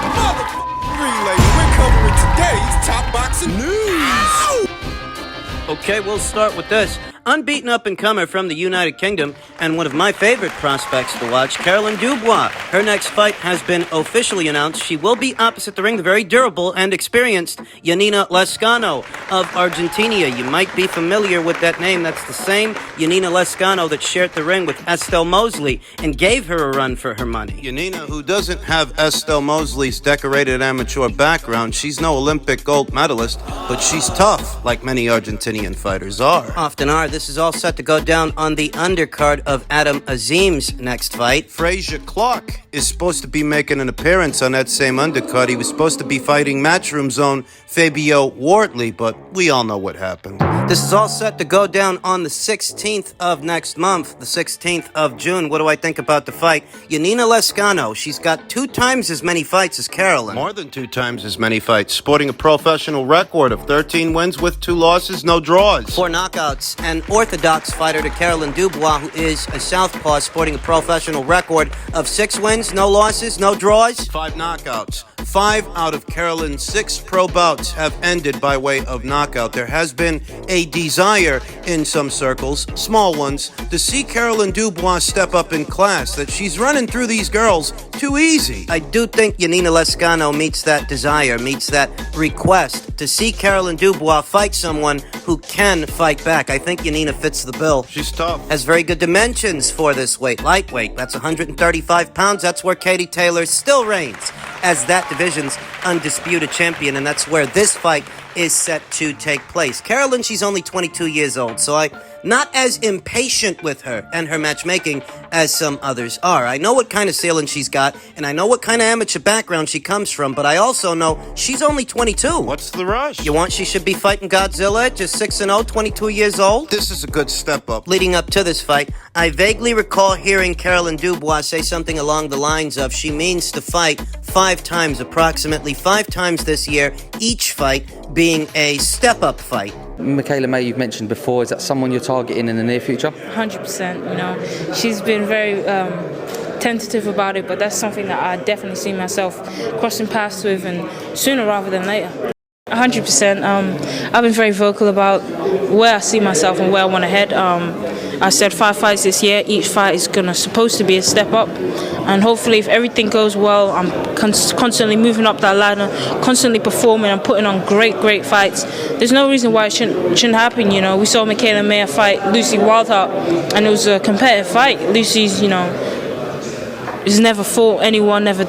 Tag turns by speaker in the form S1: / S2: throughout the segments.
S1: relay. We're covering today's top boxing news.
S2: Okay, we'll start with this. Unbeaten up-and-comer from the United Kingdom and one of my favorite prospects to watch, Carolyn Dubois. Her next fight has been officially announced. She will be opposite the ring the very durable and experienced Yanina Lescano of Argentina. You might be familiar with that name. That's the same Yanina Lescano that shared the ring with Estelle Mosley and gave her a run for her money.
S3: Yanina, who doesn't have Estelle Mosley's decorated amateur background, she's no Olympic gold medalist, but she's tough, like many Argentinian fighters are.
S2: Often are. This is all set to go down on the undercard of Adam Azim's next fight.
S3: Frazier Clark is supposed to be making an appearance on that same undercard. He was supposed to be fighting Matchroom Zone Fabio Wortley, but we all know what happened.
S2: This is all set to go down on the 16th of next month, the 16th of June. What do I think about the fight? Yanina Lescano, she's got 2 times as many fights as Carolyn.
S3: More than 2 times as many fights, sporting a professional record of 13 wins with 2 losses, no draws.
S2: 4 knockouts. An orthodox fighter to Carolyn Dubois, who is a southpaw, sporting a professional record of 6 wins, no losses, no draws.
S3: 5 knockouts. 5 out of Carolyn's 6 pro bouts have ended by way of knockout. There has been a desire in some circles, small ones, to see Carolyn Dubois step up in class, that she's running through these girls too easy.
S2: I do think Yanina Lescano meets that desire, meets that request to see Carolyn Dubois fight someone who can fight back. I think Yanina fits the bill.
S3: She's tough.
S2: Has very good dimensions for this weight. Lightweight, that's 135 pounds. That's where Katie Taylor still reigns as that division's undisputed champion, and that's where this fight is set to take place. Carolyn, she's only 22 years old, so I'm not as impatient with her and her matchmaking as some others are. I know what kind of ceiling she's got, and I know what kind of amateur background she comes from, but I also know she's only 22.
S3: What's the rush?
S2: You want she should be fighting Godzilla at just 6-0, 22 years old?
S3: This is a good step up.
S2: Leading up to this fight, I vaguely recall hearing Carolyn Dubois say something along the lines of she means to fight 5 times, approximately 5 times this year, each fight being a step-up fight.
S4: Michaela May, you've mentioned before, is that someone you're targeting in the near future?
S5: 100%, you know. She's been very tentative about it, but that's something that I definitely see myself crossing paths with, and sooner rather than later. 100%. I've been very vocal about where I see myself and where I want to head. I said 5 fights this year. Each fight is supposed to be a step up, and hopefully, if everything goes well, I'm constantly moving up that ladder, constantly performing and putting on great fights. There's no reason why it shouldn't happen. You know, we saw Michaela Mayer fight Lucy Wildheart, and it was a competitive fight. Lucy's, has never fought anyone, never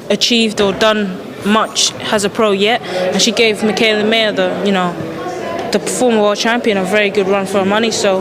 S5: achieved or done much as a pro yet, and she gave Michaela Mayer, the former world champion, a very good run for her money. So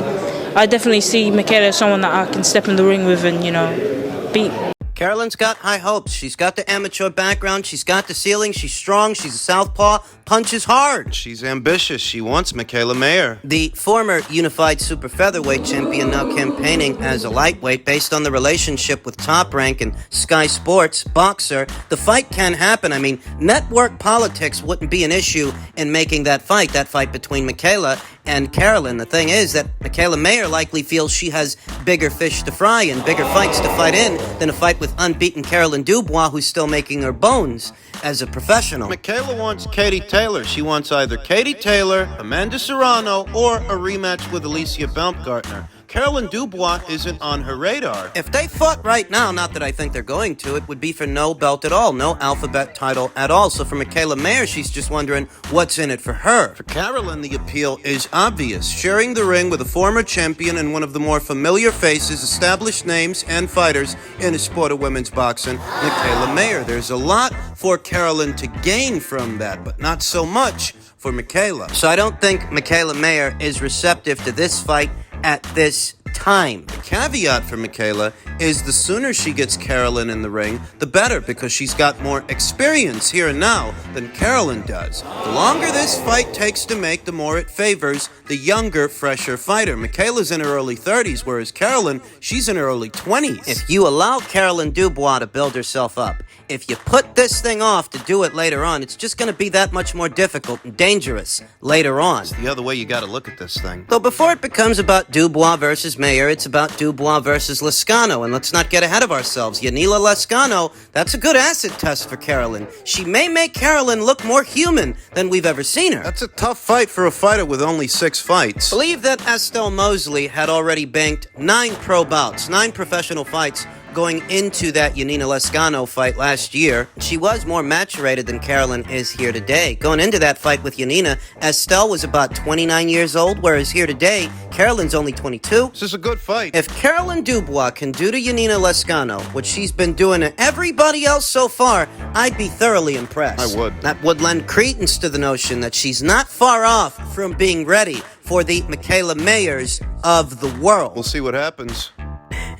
S5: I definitely see Michaela as someone that I can step in the ring with and, beat.
S2: Carolyn's got high hopes. She's got the amateur background. She's got the ceiling. She's strong. She's a southpaw. Punches hard.
S3: She's ambitious. She wants Michaela Mayer.
S2: The former unified super featherweight champion, now campaigning as a lightweight, based on the relationship with Top Rank and Sky Sports boxer. The fight can happen. I mean, network politics wouldn't be an issue in making that fight between Michaela and Carolyn. The thing is that Michaela Mayer likely feels she has bigger fish to fry and bigger fights to fight in than a fight with unbeaten Carolyn Dubois, who's still making her bones as a professional.
S3: Michaela wants Katie Taylor. She wants either Katie Taylor, Amanda Serrano, or a rematch with Alicia Baumgartner. Carolyn Dubois isn't on her radar.
S2: If they fought right now, not that I think they're going to, it would be for no belt at all, no alphabet title at all. So for Michaela Mayer, she's just wondering what's in it for her.
S3: For Carolyn, the appeal is obvious. Sharing the ring with a former champion and one of the more familiar faces, established names, and fighters in the sport of women's boxing, Michaela Mayer. There's a lot for Carolyn to gain from that, but not so much for Michaela.
S2: So I don't think Michaela Mayer is receptive to this fight at this time.
S3: The caveat for Michaela is the sooner she gets Carolyn in the ring, the better, because she's got more experience here and now than Carolyn does. The longer this fight takes to make, the more it favors the younger, fresher fighter. Michaela's in her early 30s, whereas Carolyn, she's in her early 20s.
S2: If you allow Carolyn Dubois to build herself up, if you put this thing off to do it later on, it's just going to be that much more difficult and dangerous later on.
S3: It's the other way you got to look at this thing.
S2: Though before it becomes about Dubois versus Mayer, Mayer, it's about Dubois versus Lescano. And let's not get ahead of ourselves. Yanila Lescano, that's a good acid test for Carolyn. She may make Carolyn look more human than we've ever seen her.
S3: That's a tough fight for a fighter with only 6 fights.
S2: Believe that Estelle Mosley had already banked 9 pro bouts, 9 professional fights, going into that Yanina Lescano fight last year. She was more match-rated than Carolyn is here today. Going into that fight with Yanina, Estelle was about 29 years old, whereas here today, Carolyn's only 22.
S3: This is a good fight.
S2: If Carolyn Dubois can do to Yanina Lescano what she's been doing to everybody else so far, I'd be thoroughly impressed.
S3: I would.
S2: That would lend credence to the notion that she's not far off from being ready for the Michaela Mayers of the world.
S3: We'll see what happens.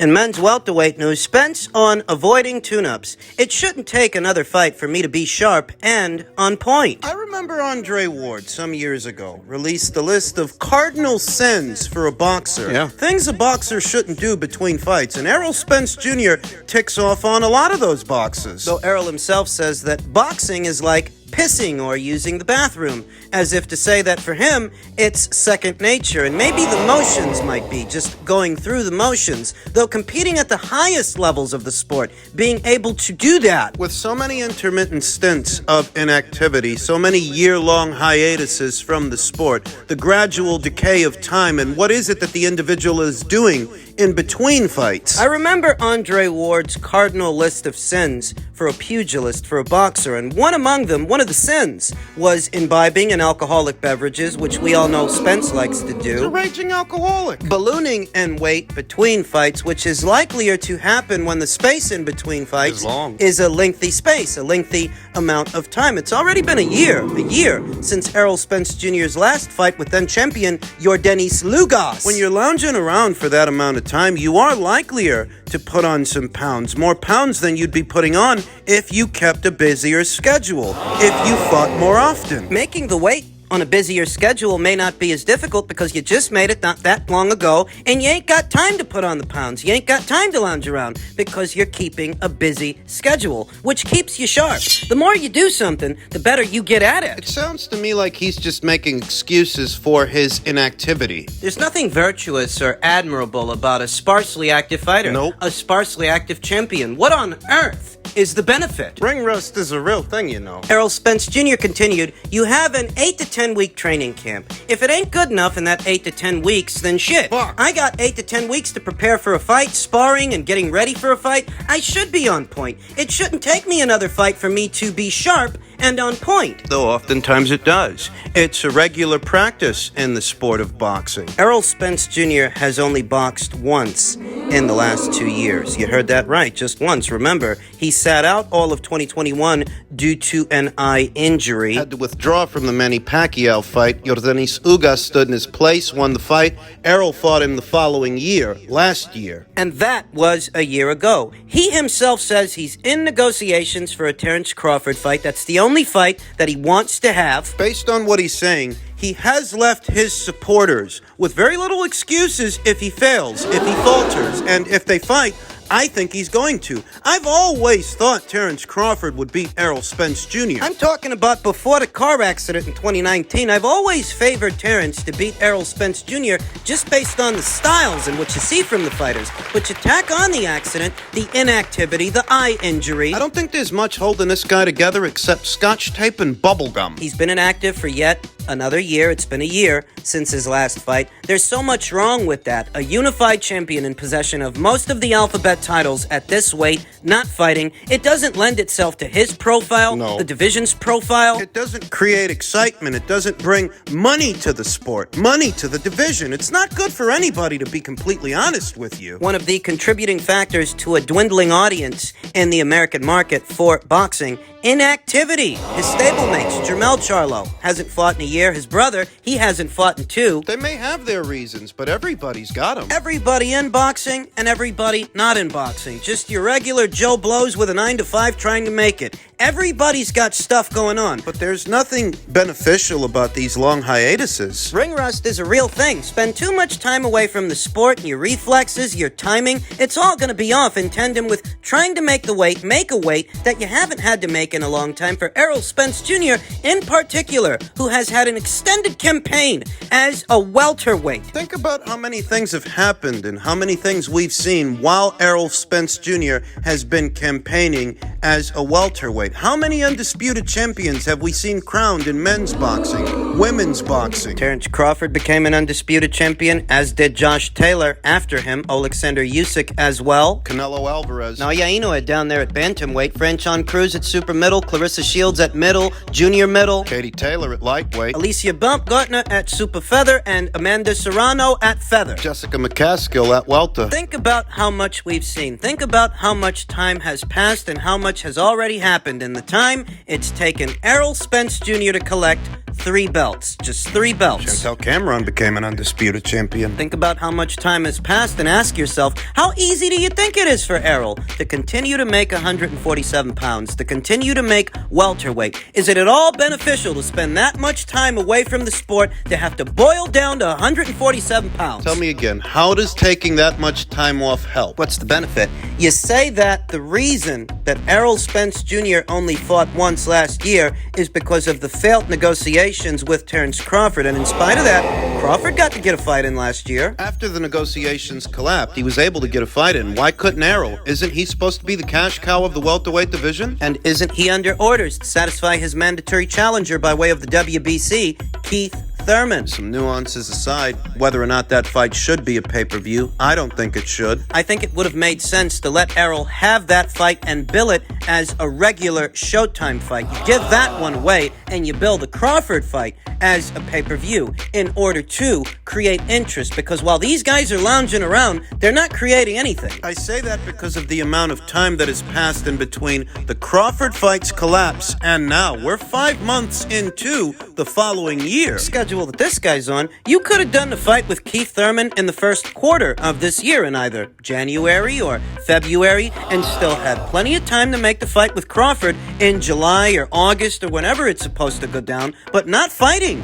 S2: In men's welterweight news, Spence on avoiding tune-ups. It shouldn't take another fight for me to be sharp and on point.
S3: I remember Andre Ward some years ago released a list of cardinal sins for a boxer.
S2: Yeah.
S3: Things a boxer shouldn't do between fights, and Errol Spence Jr. ticks off on a lot of those boxes.
S2: Though Errol himself says that boxing is like pissing or using the bathroom, as if to say that for him, it's second nature, and maybe the motions might be just going through the motions, though competing at the highest levels of the sport, being able to do that.
S3: With so many intermittent stints of inactivity, so many year-long hiatuses from the sport, the gradual decay of time, and what is it that the individual is doing in between fights?
S2: I remember Andre Ward's cardinal list of sins for a pugilist, for a boxer, and one among them, one of the sins, was imbibing in alcoholic beverages, which we all know Spence likes to
S3: He's a
S2: do.
S3: raging alcoholic.
S2: Ballooning in weight between fights, which is likelier to happen when the space in between fights
S3: Is long.
S2: is a lengthy space, a lengthy amount of time. It's already been a year since Errol Spence Jr.'s last fight with then champion Yordenis Lugas.
S3: When you're lounging around for that amount of time, you are likelier to put on some pounds. More pounds than you'd be putting on if you kept a busier schedule, if you fought more often.
S2: Making the weight on a busier schedule may not be as difficult because you just made it not that long ago and you ain't got time to put on the pounds. You ain't got time to lounge around because you're keeping a busy schedule, which keeps you sharp. The more you do something, the better you get at
S3: It
S2: it.
S3: sounds to me like he's just making excuses for his inactivity.
S2: There's nothing virtuous or admirable about a sparsely active fighter.
S3: Nope.
S2: A sparsely active champion. What on earth is the benefit?
S3: Ring rust is a real thing, you know.
S2: Errol Spence Jr. continued, you have an 8 to 10 week training camp. If it ain't good enough in that 8 to 10 weeks, then shit.
S3: Fuck.
S2: I got 8 to 10 weeks to prepare for a fight, sparring and getting ready for a fight. I should be on point. It shouldn't take me another fight for me to be sharp and on point.
S3: Though oftentimes it does. It's a regular practice in the sport of boxing.
S2: Errol Spence Jr. has only boxed once in the last 2 years. You heard that right, just once. Remember, he sat out all of 2021 due to an eye injury.
S3: Had to withdraw from the Manny Pacquiao fight. Yordenis Ugas stood in his place, won the fight. Errol fought him the following year, last year.
S2: And that was a year ago. He himself says he's in negotiations for a Terrence Crawford fight. That's the only fight that he wants to have.
S3: Based on what he's saying, he has left his supporters with very little excuses if he fails, if he falters, and if they fight. I think he's going to. I've always thought Terrence Crawford would beat Errol Spence Jr.
S2: I'm talking about before the car accident in 2019. I've always favored Terrence to beat Errol Spence Jr. just based on the styles and what you see from the fighters. But you tack on the accident, the inactivity, the eye injury.
S3: I don't think there's much holding this guy together except scotch tape and bubblegum.
S2: He's been inactive for yet another year. It's been a year since his last fight. There's so much wrong with that. A unified champion in possession of most of the alphabet titles at this weight, not fighting. It doesn't lend itself to his profile,
S3: No.
S2: the division's profile.
S3: It doesn't create excitement. It doesn't bring money to the sport, money to the division. It's not good for anybody, to be completely honest with you.
S2: One of the contributing factors to a dwindling audience in the American market for boxing, inactivity. His stablemates, Jermell Charlo, hasn't fought in a year. His brother, he hasn't fought in 2.
S3: They may have their reasons, but everybody's got them.
S2: Everybody in boxing and everybody not in boxing. Just your regular Joe Blows with a 9 to 5 trying to make it. Everybody's got stuff going on.
S3: But there's nothing beneficial about these long hiatuses.
S2: Ring rust is a real thing. Spend too much time away from the sport and your reflexes, your timing, it's all going to be off in tandem with trying to make a weight that you haven't had to make in a long time for Errol Spence Jr. in particular, who has had an extended campaign as a welterweight.
S3: Think about how many things have happened and how many things we've seen while Errol Spence Jr. has been campaigning as a welterweight. How many undisputed champions have we seen crowned in men's boxing, women's boxing?
S2: Terrence Crawford became an undisputed champion, as did Josh Taylor. After him, Alexander Usyk as well.
S3: Canelo Alvarez.
S2: Naoya Inoue down there at bantamweight. Franchon Cruz at super middle. Clarissa Shields at middle. Junior middle.
S3: Katie Taylor at lightweight.
S2: Alicia Baumgartner at super feather. And Amanda Serrano at feather.
S3: Jessica McCaskill at welter.
S2: Think about how much we've seen. Think about how much time has passed and how much has already happened in the time it's taken Errol Spence Jr. to collect 3 belts. Just 3 belts.
S3: Chantel Cameron became an undisputed champion.
S2: Think about how much time has passed and ask yourself, how easy do you think it is for Errol to continue to make 147 pounds, to continue to make welterweight? Is it at all beneficial to spend that much time away from the sport to have to boil down to 147 pounds?
S3: Tell me again, how does taking that much time off help?
S2: What's the benefit? You say that the reason that Errol Spence Jr. only fought once last year is because of the failed negotiations with Terrence Crawford, and in spite of that, Crawford got to get a fight in last year.
S3: After the negotiations collapsed, he was able to get a fight in. Why couldn't Errol? Isn't he supposed to be the cash cow of the welterweight division?
S2: And isn't he under orders to satisfy his mandatory challenger by way of the WBC, Keith Thurman?
S3: Some nuances aside, whether or not that fight should be a pay-per-view, I don't think it should.
S2: I think it would have made sense to let Errol have that fight and bill it as a regular Showtime fight. You give that one away and you bill the Crawford fight as a pay-per-view in order to create interest, because while these guys are lounging around, they're not creating anything.
S3: I say that because of the amount of time that has passed in between the Crawford fight's collapse and now. We're 5 months into the following year.
S2: Schedule that this guy's on, you could have done the fight with Keith Thurman in the first quarter of this year in either January or February and still had plenty of time to make the fight with Crawford in July or August or whenever it's supposed to go down, but not fighting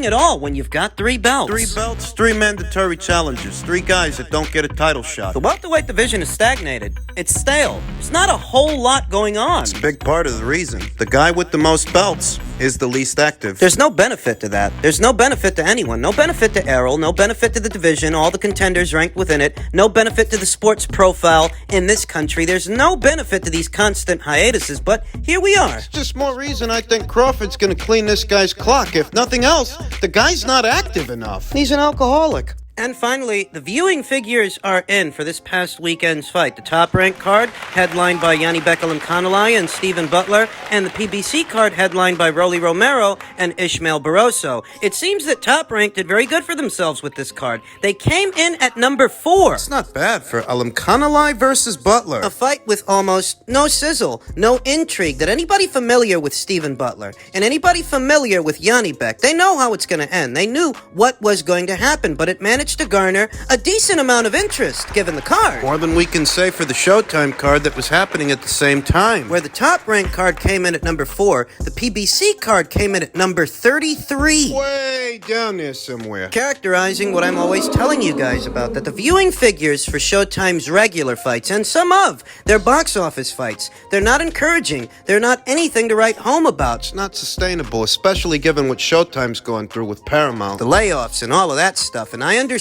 S2: at all when you've got 3 belts.
S3: 3 belts, 3 mandatory challenges, 3 guys that don't get a title shot.
S2: The welterweight division is stagnated. It's stale. There's not a whole lot going on.
S3: It's a big part of the reason. The guy with the most belts is the least active.
S2: There's no benefit to that. There's no benefit to anyone. No benefit to Errol. No benefit to the division, all the contenders ranked within it. No benefit to the sports profile in this country. There's no benefit to these constant hiatuses, but here we are.
S3: It's just more reason I think Crawford's gonna clean this guy's clock. If nothing else, the guy's not active enough.
S2: He's an alcoholic. And finally, the viewing figures are in for this past weekend's fight. The top-ranked card, headlined by Yanni Beckelem-Kanalai and Stephen Butler, and the PBC card, headlined by Rolly Romero and Ishmael Barroso. It seems that Top-Ranked did very good for themselves with this card. They came in at number 4.
S3: It's not bad for Kanalai versus Butler.
S2: A fight with almost no sizzle, no intrigue, that anybody familiar with Stephen Butler and anybody familiar with Yanni Beck, they know how it's going to end. They knew what was going to happen, but it managed to garner a decent amount of interest given the card.
S3: More than we can say for the Showtime card that was happening at the same time.
S2: Where the top-ranked card came in at number 4, the PBC card came in at number 33.
S3: Way down there somewhere.
S2: Characterizing what I'm always telling you guys about, that the viewing figures for Showtime's regular fights and some of their box office fights, they're not encouraging. They're not anything to write home about.
S3: It's not sustainable, especially given what Showtime's going through with Paramount.
S2: The layoffs and all of that stuff, and I understand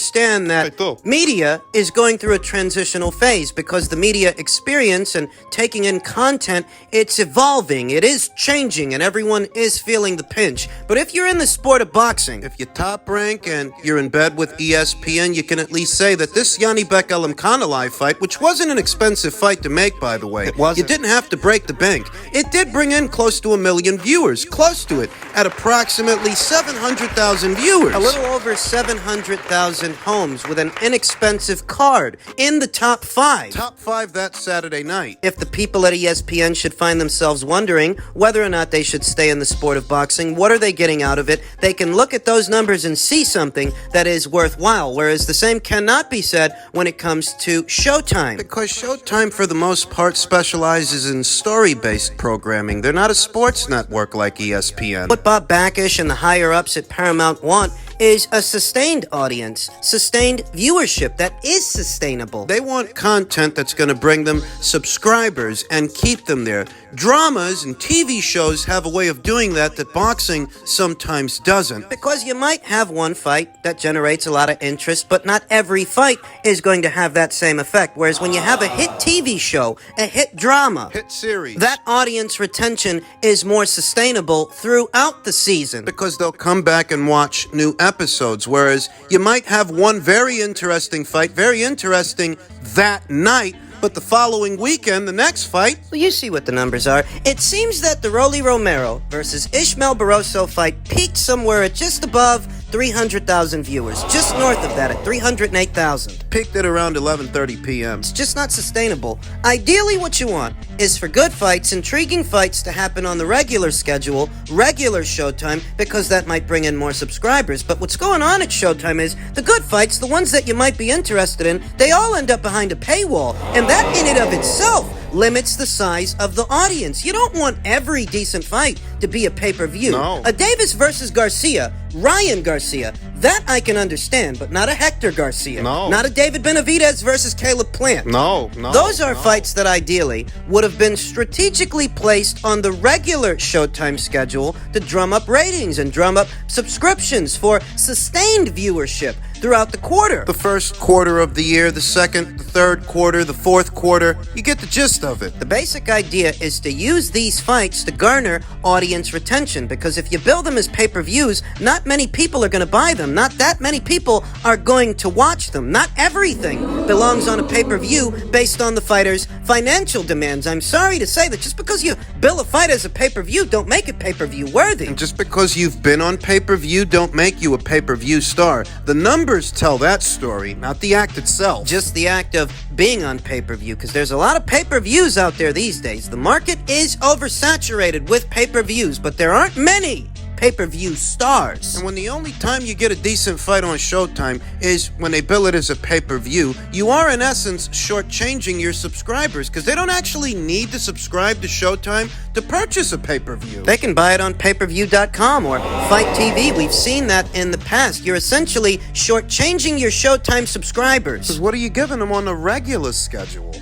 S2: that media is going through a transitional phase because the media experience and taking in content, it's evolving, it is changing, and everyone is feeling the pinch. But if you're in the sport of boxing,
S3: if you're top rank and you're in bed with ESPN, you can at least say that this Yanni Beckelem-Kanalai fight, which wasn't an expensive fight to make, by the way,
S2: it wasn't.
S3: You didn't have to break the bank. It did bring in close to 1 million viewers, close to it, at approximately 700,000 viewers.
S2: A little over 700,000 $100,000 homes with an inexpensive card in the top 5.
S3: Top 5 that Saturday night.
S2: If the people at ESPN should find themselves wondering whether or not they should stay in the sport of boxing, what are they getting out of it? They can look at those numbers and see something that is worthwhile, whereas the same cannot be said when it comes to Showtime.
S3: Because Showtime, for the most part, specializes in story-based programming. They're not a sports network like ESPN.
S2: What Bob Backish and the higher-ups at Paramount want is a sustained audience, sustained viewership that is sustainable.
S3: They want content that's going to bring them subscribers and keep them there. Dramas and TV shows have a way of doing that boxing sometimes doesn't.
S2: Because you might have one fight that generates a lot of interest, but not every fight is going to have that same effect. Whereas when you have a hit TV show, a hit drama,
S3: Hit series.
S2: that audience retention is more sustainable throughout the season.
S3: Because they'll come back and watch new episodes, whereas you might have one very interesting fight, very interesting that night, but the following weekend, the next fight...
S2: Well, you see what the numbers are. It seems that the Rolly Romero versus Ishmael Barroso fight peaked somewhere at just above 300,000 viewers. Just north of that at 308,000.
S3: Peaked at around 11:30 p.m.
S2: It's just not sustainable. Ideally, what you want is for good fights, intriguing fights to happen on the regular schedule, regular Showtime, because that might bring in more subscribers. But what's going on at Showtime is the good fights, the ones that you might be interested in, they all end up behind a paywall. And that in and of itself limits the size of the audience. You don't want every decent fight to be a pay-per-view.
S3: No.
S2: A Davis versus Garcia, Ryan Garcia, that I can understand, but not a Hector Garcia.
S3: No.
S2: Not a David Benavidez versus Caleb Plant.
S3: No.
S2: Those are fights that ideally would have been strategically placed on the regular Showtime schedule to drum up ratings and drum up subscriptions for sustained viewership throughout the quarter.
S3: The first quarter of the year, the second, the third quarter, the fourth quarter, you get the gist of it.
S2: The basic idea is to use these fights to garner audience retention, because if you bill them as pay-per-views, not many people are going to buy them. Not that many people are going to watch them. Not everything belongs on a pay-per-view based on the fighter's financial demands. I'm sorry to say that just because you bill a fight as a pay-per-view, don't make it pay-per-view worthy.
S3: And just because you've been on pay-per-view, don't make you a pay-per-view star. The numbers tell that story, not the act itself.
S2: Just the act of being on pay-per-view, because there's a lot of pay-per-views out there these days. The market is oversaturated with pay-per-views, but there aren't many pay-per-view stars.
S3: And when the only time you get a decent fight on Showtime is when they bill it as a pay-per-view, you are in essence shortchanging your subscribers, because they don't actually need to subscribe to Showtime to purchase a pay-per-view.
S2: They can buy it on payperview.com or Fight TV. We've seen that in the past. You're essentially shortchanging your Showtime subscribers.
S3: Because what are you giving them on the regular schedule?